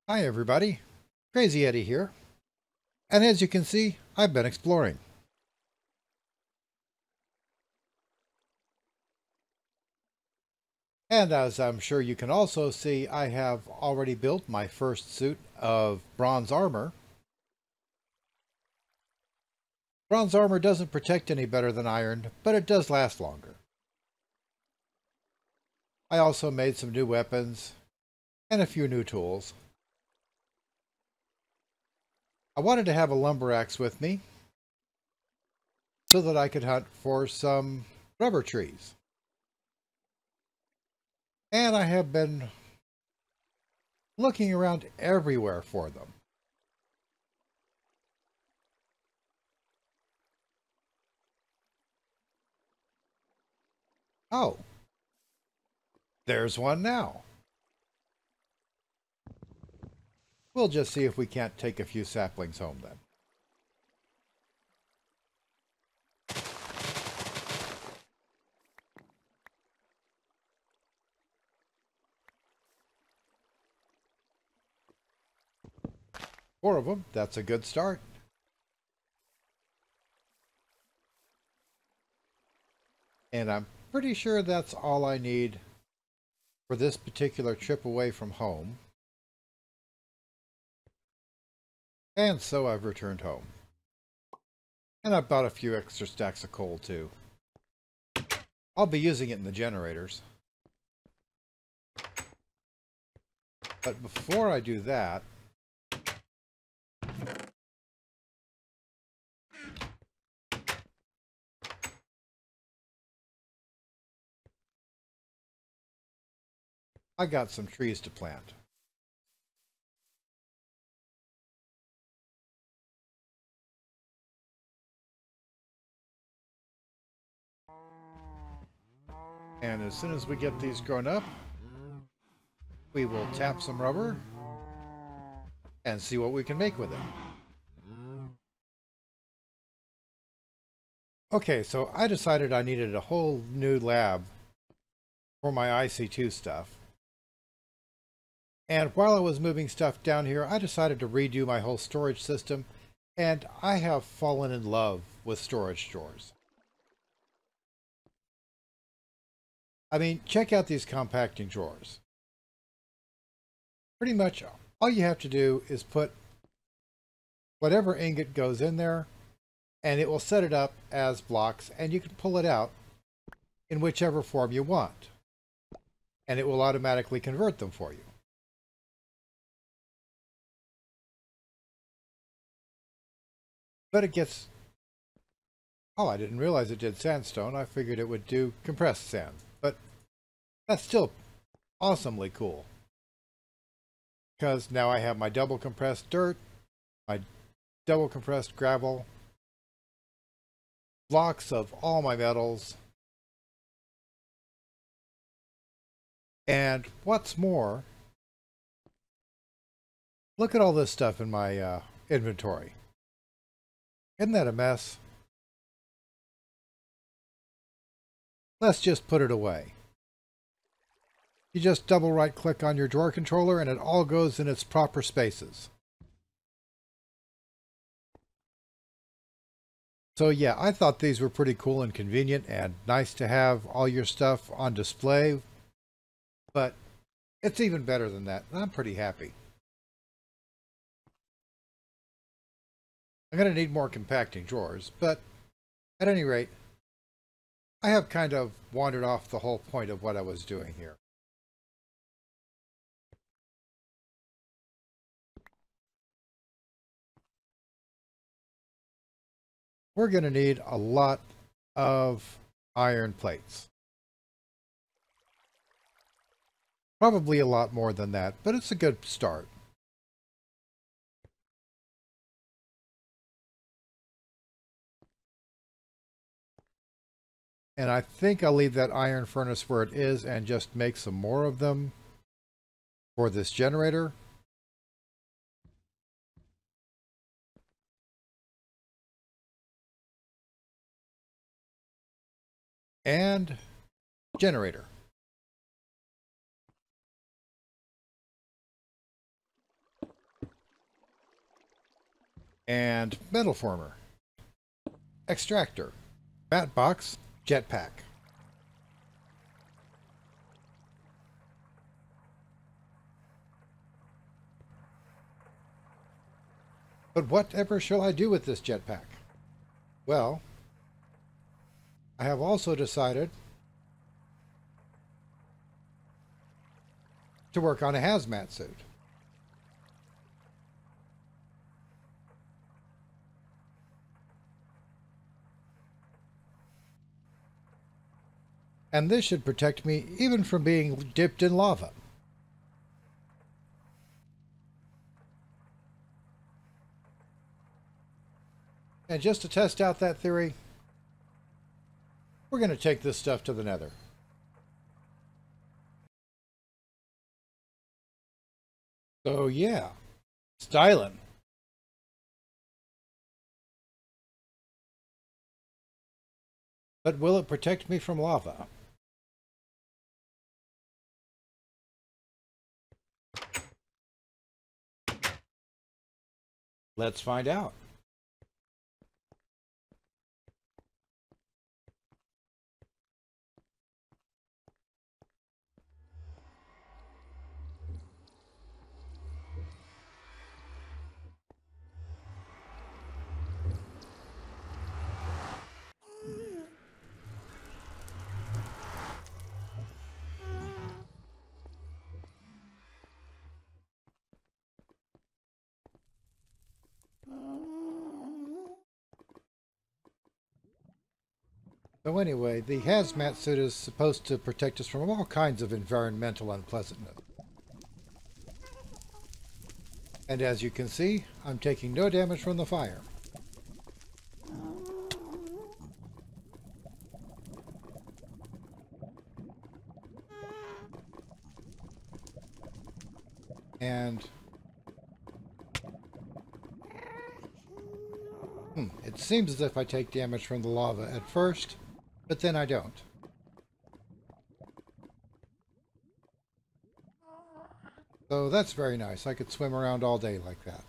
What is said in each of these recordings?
Hi everybody, Crazy Eddie here, and as you can see, I've been exploring. And as I'm sure you can also see, I have already built my first suit of bronze armor. Bronze armor doesn't protect any better than iron, but it does last longer. I also made some new weapons and a few new tools. I wanted to have a lumber axe with me so that I could hunt for some rubber trees. And I have been looking around everywhere for them. Oh, there's one now. We'll just see if we can't take a few saplings home then. Four of them, that's a good start. And I'm pretty sure that's all I need for this particular trip away from home. And so I've returned home. And I bought a few extra stacks of coal too. I'll be using it in the generators. But before I do that, I got some trees to plant. And as soon as we get these grown up, we will tap some rubber and see what we can make with it. Okay, so I decided I needed a whole new lab for my IC2 stuff. And while I was moving stuff down here, I decided to redo my whole storage system, and I have fallen in love with storage drawers. I mean, check out these compacting drawers. Pretty much all you have to do is put whatever ingot goes in there, and it will set it up as blocks, and you can pull it out in whichever form you want, and it will automatically convert them for you. But it gets... Oh, I didn't realize it did sandstone. I figured it would do compressed sand, but that's still awesomely cool. Because now I have my double compressed dirt, my double compressed gravel, blocks of all my metals, and what's more, look at all this stuff in my inventory. Isn't that a mess? Let's just put it away. You just double right click on your drawer controller and it all goes in its proper spaces. So yeah, I thought these were pretty cool and convenient and nice to have all your stuff on display, but it's even better than that, and I'm pretty happy. I'm going to need more compacting drawers, but at any rate, I have kind of wandered off the whole point of what I was doing here. We're going to need a lot of iron plates. Probably a lot more than that, but it's a good start. And I think I'll leave that iron furnace where it is and just make some more of them for this generator. And generator. and metal former, extractor, mat box, jetpack. But whatever shall I do with this jetpack? Well, I have also decided to work on a hazmat suit. And this should protect me even from being dipped in lava. And just to test out that theory, we're going to take this stuff to the Nether. So yeah, styling. But will it protect me from lava? Let's find out. So anyway, the hazmat suit is supposed to protect us from all kinds of environmental unpleasantness. And as you can see, I'm taking no damage from the fire. And it seems as if I take damage from the lava at first, but then I don't. So that's very nice. I could swim around all day like that.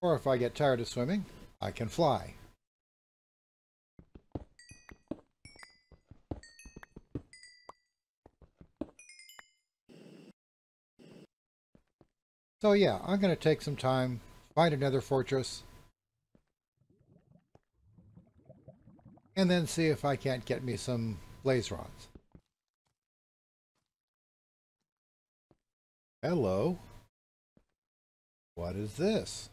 Or if I get tired of swimming, I can fly. So yeah, I'm going to take some time, find another fortress, and then see if I can't get me some blaze rods. Hello. What is this?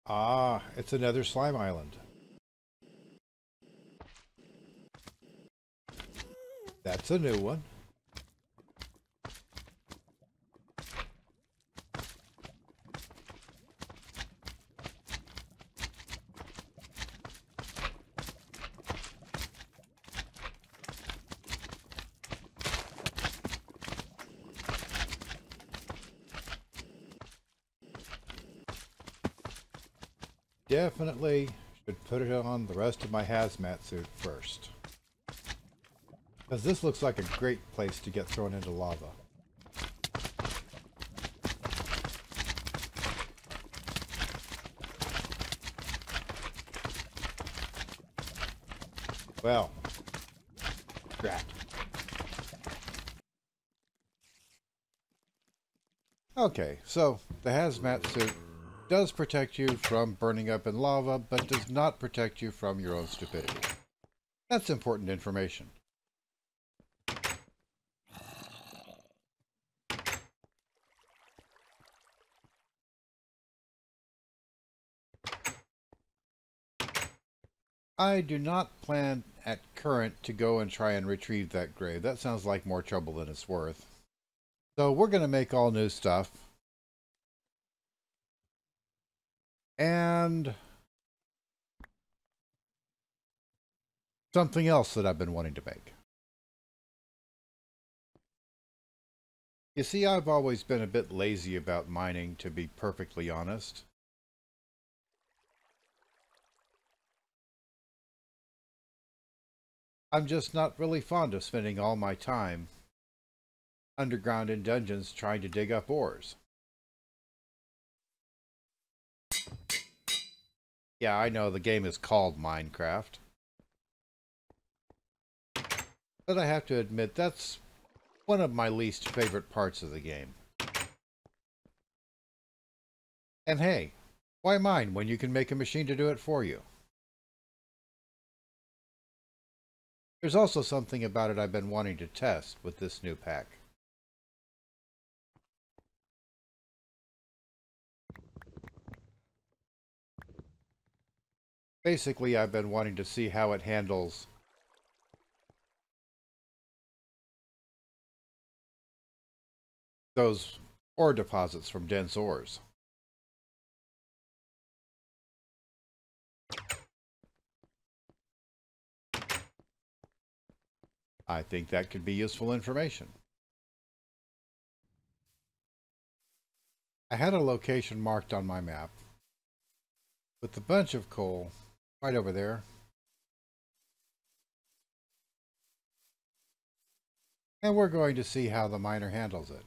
Ah, it's another slime island. That's a new one. Definitely should put it on the rest of my hazmat suit first. Because this looks like a great place to get thrown into lava. Well, drat. Okay, so the hazmat suit does protect you from burning up in lava, but does not protect you from your own stupidity. That's important information. I do not plan at current to go and try and retrieve that grave. That sounds like more trouble than it's worth. So we're going to make all new stuff. And something else that I've been wanting to make. You see, I've always been a bit lazy about mining, to be perfectly honest. I'm just not really fond of spending all my time underground in dungeons trying to dig up ores. Yeah, I know the game is called Minecraft, but I have to admit that's one of my least favorite parts of the game. And hey, why mine when you can make a machine to do it for you? There's also something about it I've been wanting to test with this new pack. Basically, I've been wanting to see how it handles those ore deposits from dense ores. I think that could be useful information. I had a location marked on my map with a bunch of coal right over there. And we're going to see how the miner handles it.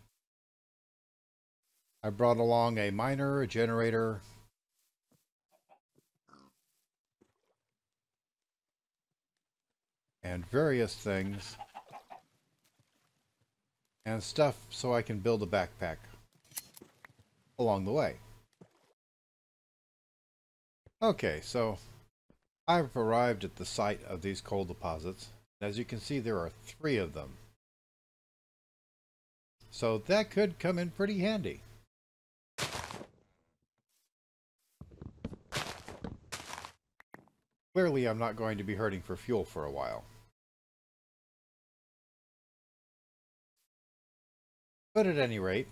I brought along a miner, a generator, and various things, and stuff so I can build a backpack along the way. Okay, so I've arrived at the site of these coal deposits. As you can see, there are 3 of them. So that could come in pretty handy. Clearly, I'm not going to be hurting for fuel for a while. But at any rate,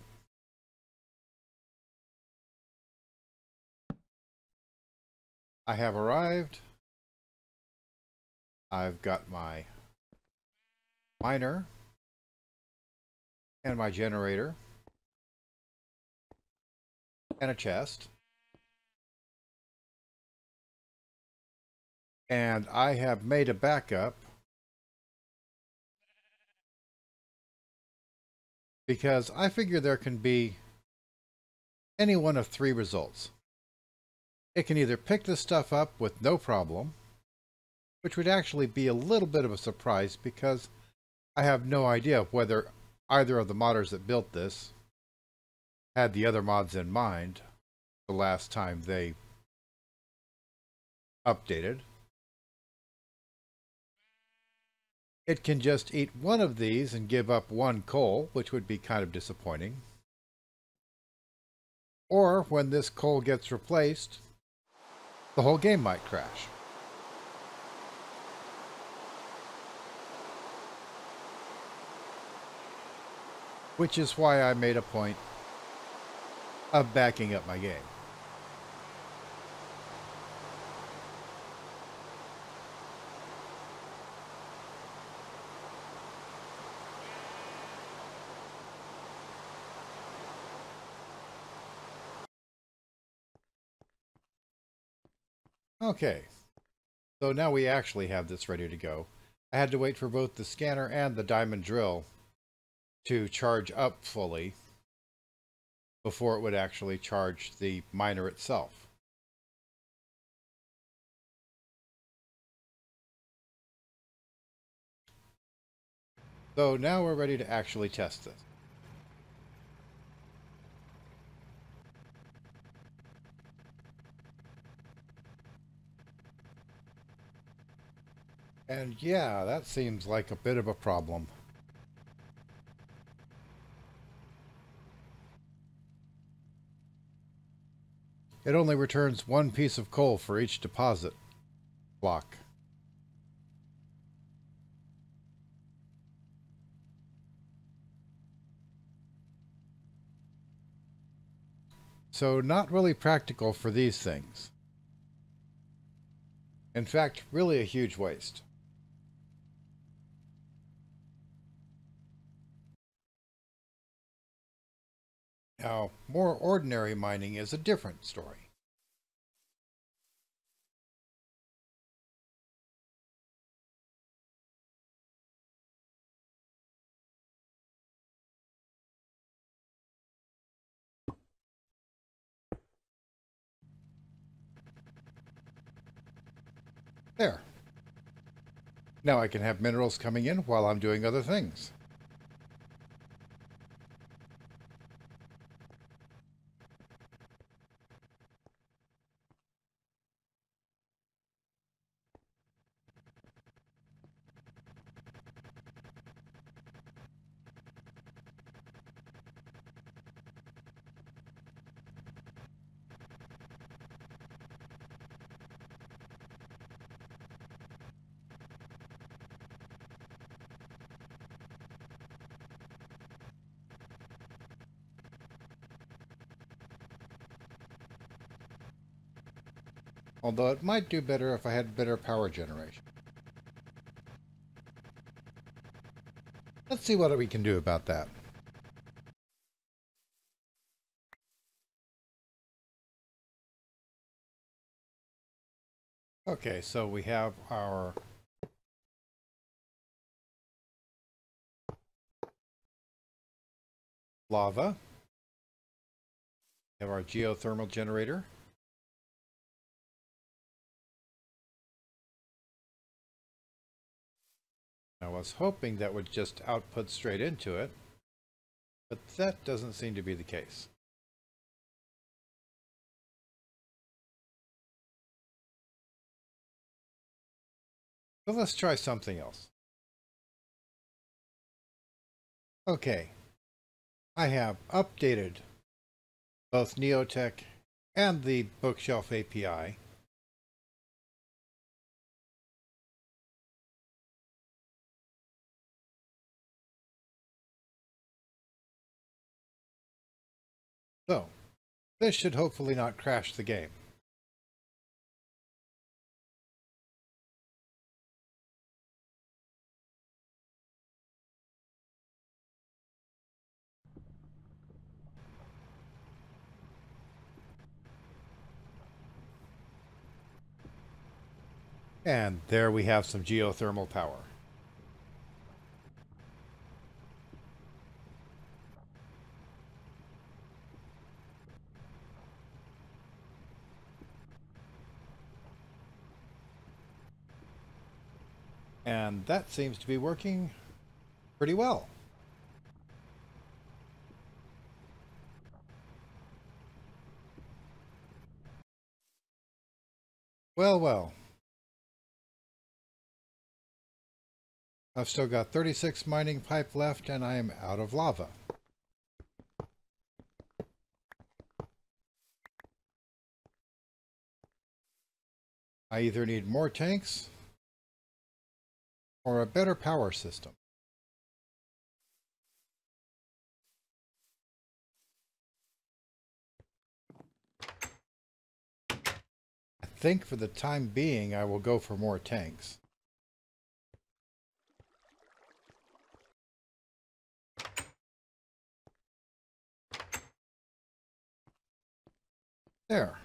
I have arrived. I've got my miner and my generator and a chest. And I have made a backup because I figure there can be any one of 3 results. It can either pick this stuff up with no problem, which would actually be a little bit of a surprise because I have no idea whether either of the modders that built this had the other mods in mind the last time they updated. It can just eat one of these and give up 1 coal, which would be kind of disappointing. Or when this coal gets replaced, the whole game might crash. Which is why I made a point of backing up my game. Okay, so now we actually have this ready to go. I had to wait for both the scanner and the diamond drill to charge up fully before it would actually charge the miner itself. So now we're ready to actually test this. And yeah, that seems like a bit of a problem. It only returns 1 piece of coal for each deposit block. So not really practical for these things. In fact, really a huge waste. Now, more ordinary mining is a different story. There. Now I can have minerals coming in while I'm doing other things. Although it might do better if I had better power generation. Let's see what we can do about that. Okay, so we have our lava. We have our geothermal generator. I was hoping that would just output straight into it, but that doesn't seem to be the case. So let's try something else. Okay, I have updated both Neotech and the Bookshelf API. So, this should hopefully not crash the game. And there we have some geothermal power. And that seems to be working pretty well. Well, well. I've still got 36 mining pipe left and I am out of lava. I either need more tanks or a better power system. I think for the time being I will go for more tanks. There.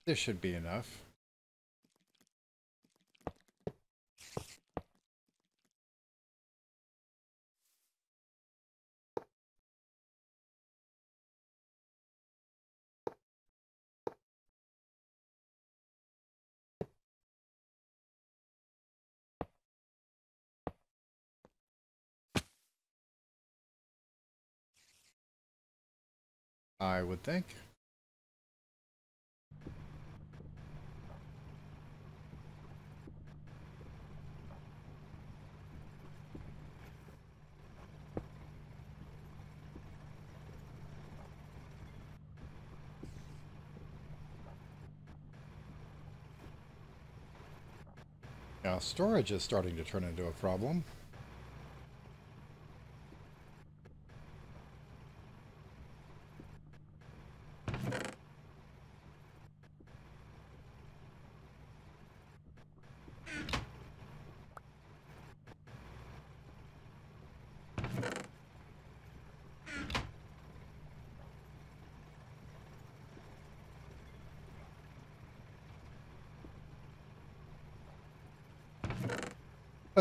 This should be enough. I would think. Now storage is starting to turn into a problem.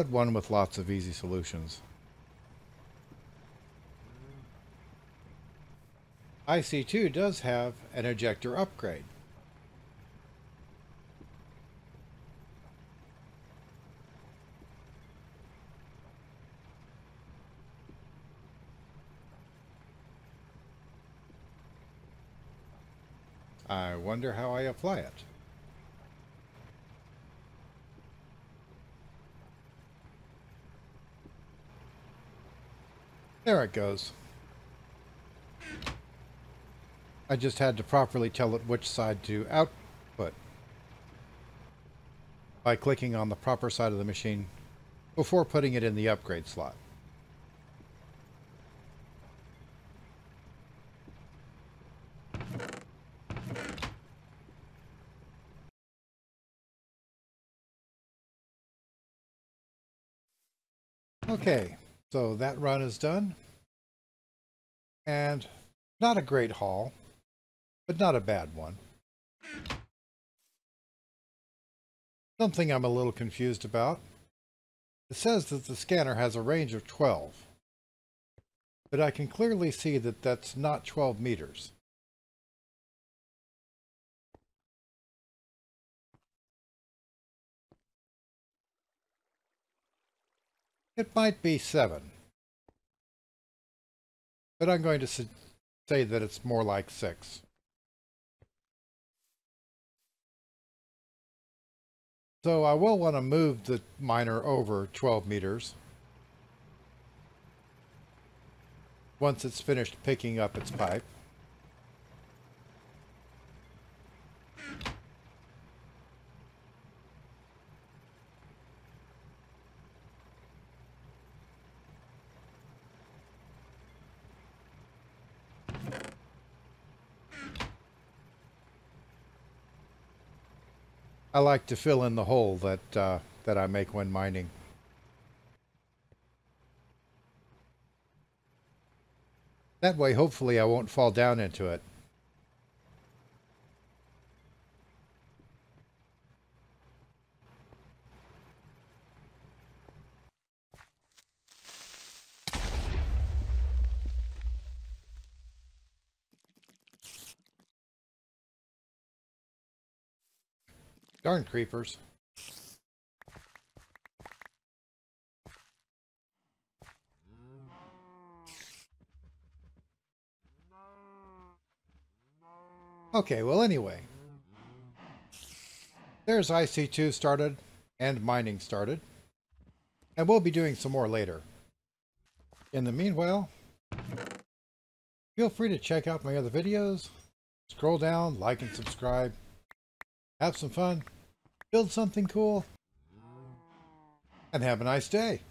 but one with lots of easy solutions. IC2 does have an ejector upgrade. I wonder how I apply it. There it goes. I just had to properly tell it which side to output by clicking on the proper side of the machine before putting it in the upgrade slot. Okay, so that run is done. And not a great haul, but not a bad one. Something I'm a little confused about. It says that the scanner has a range of 12, but I can clearly see that that's not 12 meters. It might be 7, but I'm going to say that it's more like 6. So I will want to move the miner over 12 meters once it's finished picking up its pipe. I like to fill in the hole that I make when mining. That way, hopefully, I won't fall down into it. Darn creepers. Okay, well anyway. There's IC2 started and mining started. And we'll be doing some more later. In the meanwhile, feel free to check out my other videos. Scroll down, like and subscribe. Have some fun. Build something cool. And have a nice day.